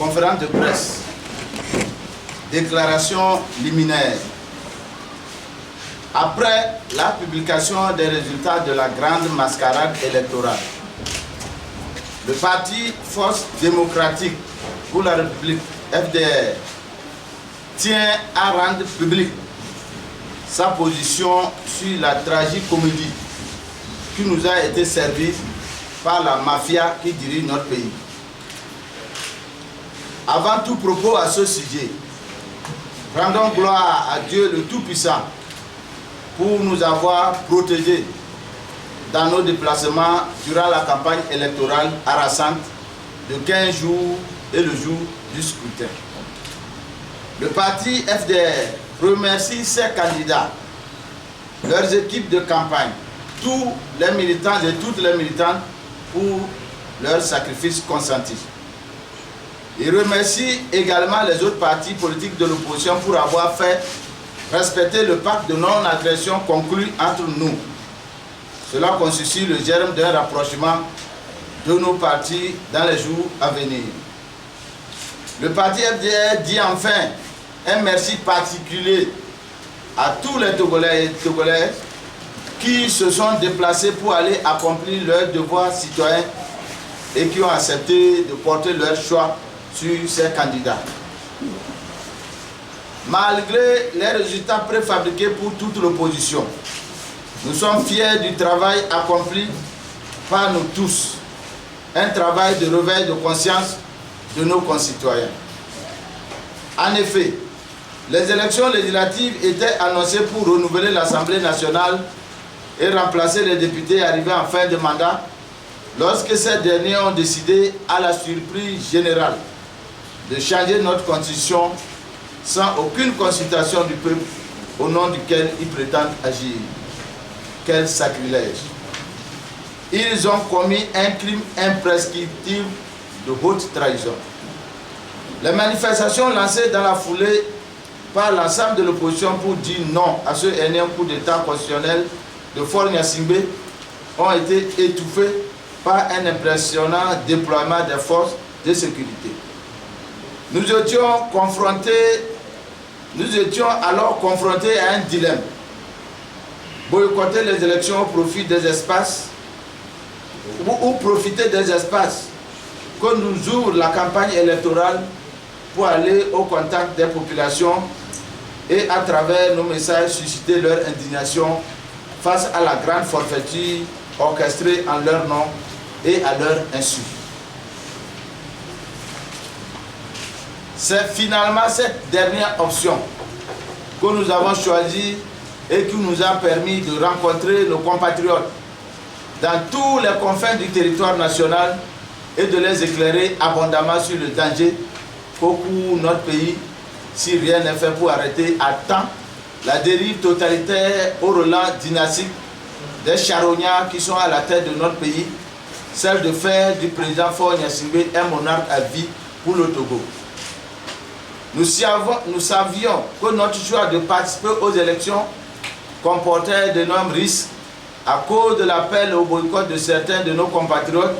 Conférence de presse. Déclaration liminaire. Après la publication des résultats de la grande mascarade électorale, le parti Force démocratique pour la République, FDR, tient à rendre public sa position sur la tragicomédie qui nous a été servie par la mafia qui dirige notre pays. Avant tout propos à ce sujet, rendons gloire à Dieu le Tout-Puissant pour nous avoir protégés dans nos déplacements durant la campagne électorale harassante de 15 jours et le jour du scrutin. Le parti FDR remercie ses candidats, leurs équipes de campagne, tous les militants et toutes les militantes pour leur sacrifice consenti. Il remercie également les autres partis politiques de l'opposition pour avoir fait respecter le pacte de non-agression conclu entre nous. Cela constitue le germe d'un rapprochement de nos partis dans les jours à venir. Le parti FDR dit enfin un merci particulier à tous les Togolais et Togolaises qui se sont déplacés pour aller accomplir leurs devoirs citoyens et qui ont accepté de porter leur choix sur ces candidats. Malgré les résultats préfabriqués pour toute l'opposition, nous sommes fiers du travail accompli par nous tous, un travail de réveil de conscience de nos concitoyens. En effet, les élections législatives étaient annoncées pour renouveler l'Assemblée nationale et remplacer les députés arrivés en fin de mandat lorsque ces derniers ont décidé, à la surprise générale, de changer notre constitution sans aucune consultation du peuple au nom duquel ils prétendent agir. Quel sacrilège! Ils ont commis un crime imprescriptible de haute trahison. Les manifestations lancées dans la foulée par l'ensemble de l'opposition pour dire non à ce énième coup d'État constitutionnel de Faure Gnassingbé ont été étouffées par un impressionnant déploiement des forces de sécurité. Nous étions alors confrontés à un dilemme. Boycotter les élections au profit des espaces ou profiter des espaces que nous ouvre la campagne électorale pour aller au contact des populations et à travers nos messages susciter leur indignation face à la grande forfaiture orchestrée en leur nom et à leur insu. C'est finalement cette dernière option que nous avons choisie et qui nous a permis de rencontrer nos compatriotes dans tous les confins du territoire national et de les éclairer abondamment sur le danger qu'au cours notre pays, si rien n'est fait pour arrêter à temps la dérive totalitaire au relent dynastique des charognards qui sont à la tête de notre pays, celle de faire du président Faure Gnassingbé un monarque à vie pour le Togo. Nous savions que notre choix de participer aux élections comportait d'énormes risques à cause de l'appel au boycott de certains de nos compatriotes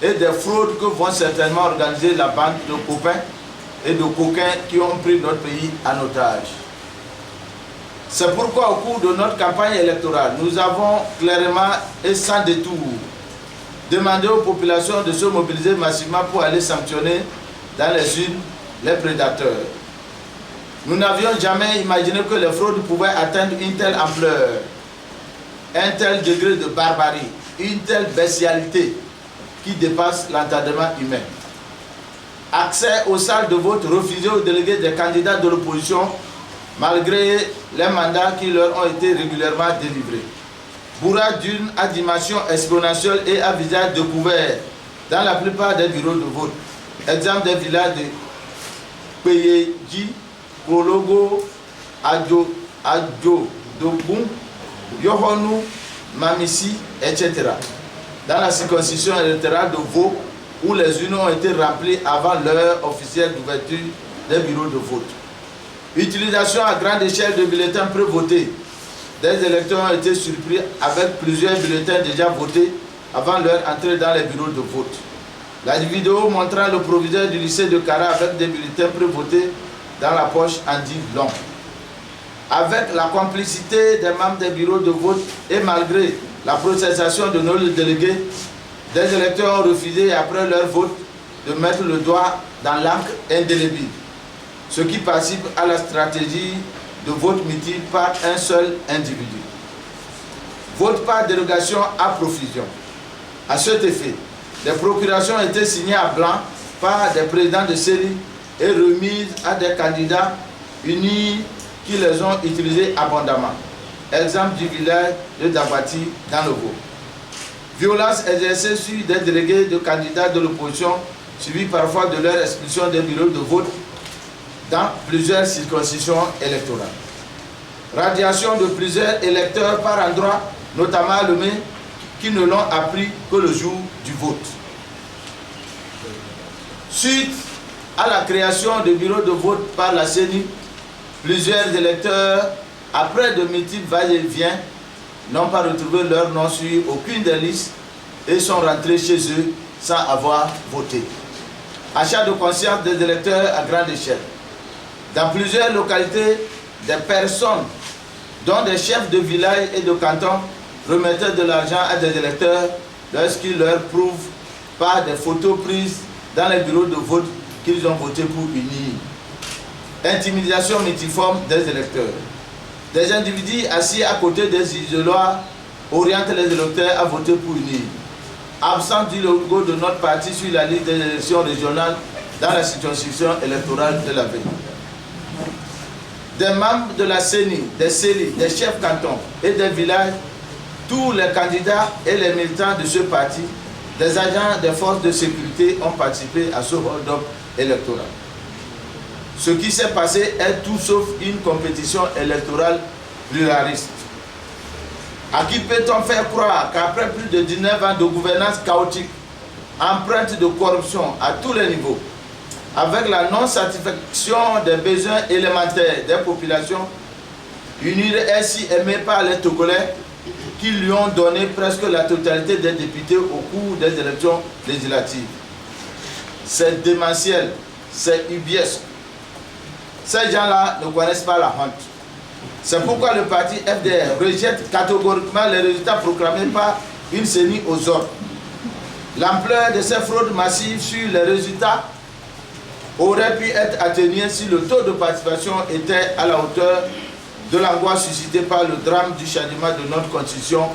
et des fraudes que vont certainement organiser la bande de copains et de coquins qui ont pris notre pays en otage. C'est pourquoi au cours de notre campagne électorale, nous avons clairement et sans détour demandé aux populations de se mobiliser massivement pour aller sanctionner dans les urnes les prédateurs. Nous n'avions jamais imaginé que les fraudes pouvaient atteindre une telle ampleur, un tel degré de barbarie, une telle bestialité qui dépasse l'entendement humain. Accès aux salles de vote refusé aux délégués des candidats de l'opposition malgré les mandats qui leur ont été régulièrement délivrés. Bourrage d'urnes à dimension exponentielle et à visage découvert dans la plupart des bureaux de vote. Exemple des villages de Peyeji, Kologo, Adjo, Dobun, Yohonu, Mamissi, etc. Dans la circonscription électorale de Vaud, où les urnes ont été remplies avant l'heure officielle d'ouverture des bureaux de vote. Utilisation à grande échelle de bulletins pré-votés. Des électeurs ont été surpris avec plusieurs bulletins déjà votés avant leur entrée dans les bureaux de vote. La vidéo montrant le proviseur du lycée de Kara avec des bulletins prévotés dans la poche en dit long. Avec la complicité des membres des bureaux de vote et malgré la protestation de nos délégués, des électeurs ont refusé après leur vote de mettre le doigt dans l'encre indélébile, ce qui participe à la stratégie de vote multiple par un seul individu. Vote par dérogation à profusion. À cet effet, des procurations ont été signées à blanc par des présidents de série et remises à des candidats unis qui les ont utilisés abondamment. Exemple du village de Dabati dans le Vaud. Violence exercée sur des délégués de candidats de l'opposition, suivis parfois de leur expulsion des bureaux de vote dans plusieurs circonscriptions électorales. Radiation de plusieurs électeurs par endroit, notamment à Lomé, qui ne l'ont appris que le jour du vote. Suite à la création de bureaux de vote par la CENI, plusieurs électeurs, après de multiples va-et-vient, n'ont pas retrouvé leur nom sur aucune des listes et sont rentrés chez eux sans avoir voté. Achat de conscience des électeurs à grande échelle. Dans plusieurs localités, des personnes, dont des chefs de village et de canton, remettaient de l'argent à des électeurs lorsqu'ils leur prouvent par des photos prises dans les bureaux de vote qu'ils ont voté pour unir. Intimidation multiforme des électeurs. Des individus assis à côté des isoloirs orientent les électeurs à voter pour unir. Absence du logo de notre parti sur la liste des élections régionales dans la circonscription électorale de la veille. Des membres de la CENI, des CELI, des chefs cantons et des villages, tous les candidats et les militants de ce parti, des agents des forces de sécurité ont participé à ce hold-up électoral. Ce qui s'est passé est tout sauf une compétition électorale pluraliste. À qui peut-on faire croire qu'après plus de 19 ans de gouvernance chaotique, empreinte de corruption à tous les niveaux, avec la non-satisfaction des besoins élémentaires des populations, unir ainsi aimé par les Togolais qui lui ont donné presque la totalité des députés au cours des élections législatives. C'est démentiel, c'est ubiesque. Ces gens-là ne connaissent pas la honte. C'est pourquoi le parti FDR rejette catégoriquement les résultats proclamés par une CENI aux ordres. L'ampleur de ces fraudes massives sur les résultats aurait pu être atténuée si le taux de participation était à la hauteur de l'angoisse suscitée par le drame du changement de notre constitution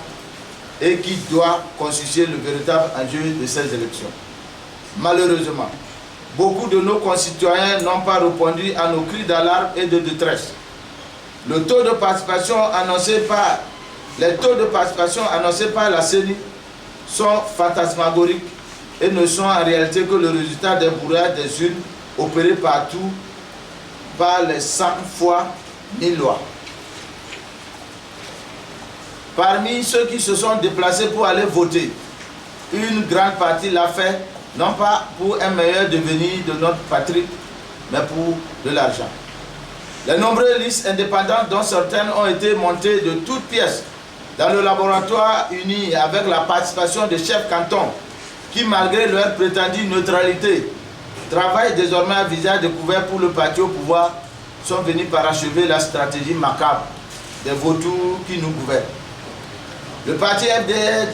et qui doit constituer le véritable enjeu de ces élections. Malheureusement, beaucoup de nos concitoyens n'ont pas répondu à nos cris d'alarme et de détresse. Les taux de participation annoncés par la CENI sont fantasmagoriques et ne sont en réalité que le résultat des bourrages des urnes opérés partout par les 100 fois 1000 lois. Parmi ceux qui se sont déplacés pour aller voter, une grande partie l'a fait non pas pour un meilleur devenir de notre patrie, mais pour de l'argent. Les nombreuses listes indépendantes dont certaines ont été montées de toutes pièces dans le laboratoire uni avec la participation des chefs cantons qui, malgré leur prétendue neutralité, travaillent désormais à visage découvert pour le parti au pouvoir, sont venus parachever la stratégie macabre des vautours qui nous gouvernent. Le parti FDR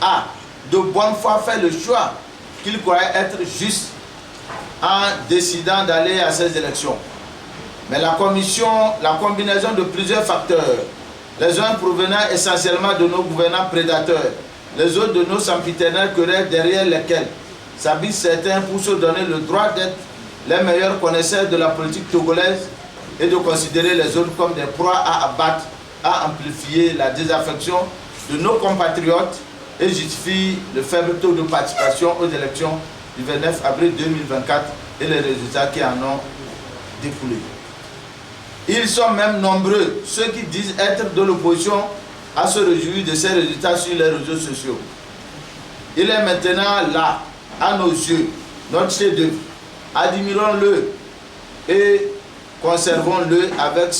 a de bonne foi fait le choix qu'il croyait être juste en décidant d'aller à ces élections. Mais la combinaison de plusieurs facteurs, les uns provenant essentiellement de nos gouvernants prédateurs, les autres de nos sempiternelles querelles derrière lesquelles s'habitent certains pour se donner le droit d'être les meilleurs connaisseurs de la politique togolaise et de considérer les autres comme des proies à abattre, à amplifier la désaffection de nos compatriotes et justifie le faible taux de participation aux élections du 29 avril 2024 et les résultats qui en ont découlé. Ils sont même nombreux, ceux qui disent être de l'opposition, à se réjouir de ces résultats sur les réseaux sociaux. Il est maintenant là, à nos yeux, notre chef-d'œuvre. Admirons-le et conservons-le avec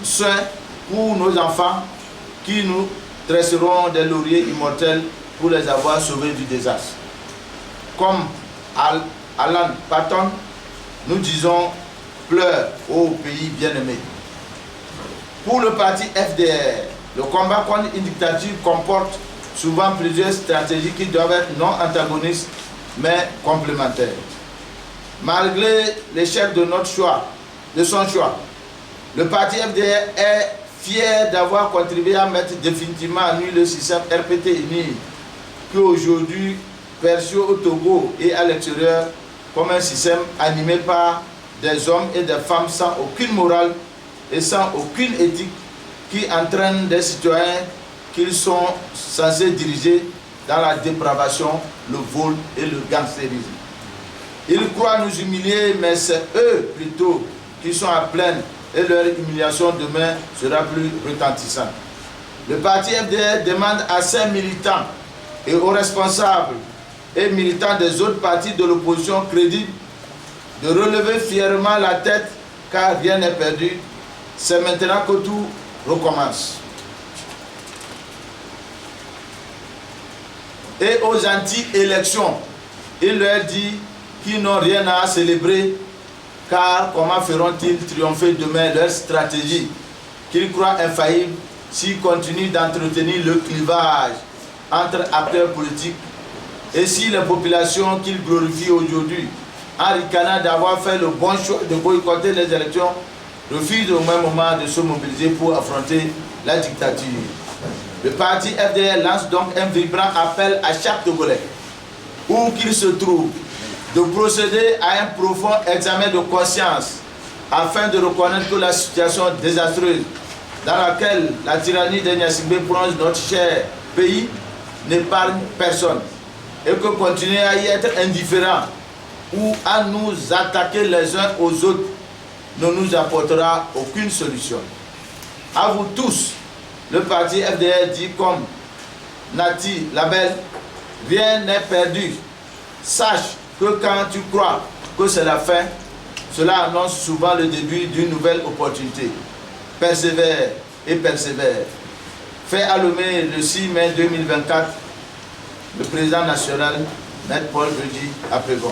soin pour nos enfants qui nous dresseront des lauriers immortels pour les avoir sauvés du désastre. comme Alan Patton, nous disons pleure ô pays bien-aimé. Pour le parti FDR, le combat contre une dictature comporte souvent plusieurs stratégies qui doivent être non antagonistes mais complémentaires. Malgré l'échec de son choix, le parti FDR est fier d'avoir contribué à mettre définitivement à nu le système RPT-UNI, qui aujourd'hui perçu au Togo et à l'extérieur comme un système animé par des hommes et des femmes sans aucune morale et sans aucune éthique, qui entraînent des citoyens qu'ils sont censés diriger dans la dépravation, le vol et le gangstérisme. Ils croient nous humilier, mais c'est eux plutôt qui sont à plaindre et leur humiliation demain sera plus retentissante. Le parti FDR demande à ses militants et aux responsables et militants des autres partis de l'opposition crédible de relever fièrement la tête, car rien n'est perdu. C'est maintenant que tout recommence. Et aux anti-élections, il leur dit qu'ils n'ont rien à célébrer, car comment feront-ils triompher demain leur stratégie qu'ils croient infaillible s'ils continuent d'entretenir le clivage entre acteurs politiques, et si les populations qu'ils glorifient aujourd'hui, en ricanant d'avoir fait le bon choix de boycotter les élections, refusent au même moment de se mobiliser pour affronter la dictature. Le parti FDR lance donc un vibrant appel à chaque Togolais, où qu'il se trouve, de procéder à un profond examen de conscience afin de reconnaître que la situation désastreuse dans laquelle la tyrannie de Gnassingbé plonge notre cher pays n'épargne personne, et que continuer à y être indifférent ou à nous attaquer les uns aux autres ne nous apportera aucune solution. À vous tous, le parti FDR dit comme Nati Label, rien n'est perdu. Sache que quand tu crois que c'est la fin, cela annonce souvent le début d'une nouvelle opportunité. Persévère et persévère. Fait à Lomé le 6 mai 2024, le président national, Maître Paul Rudi Aprégon.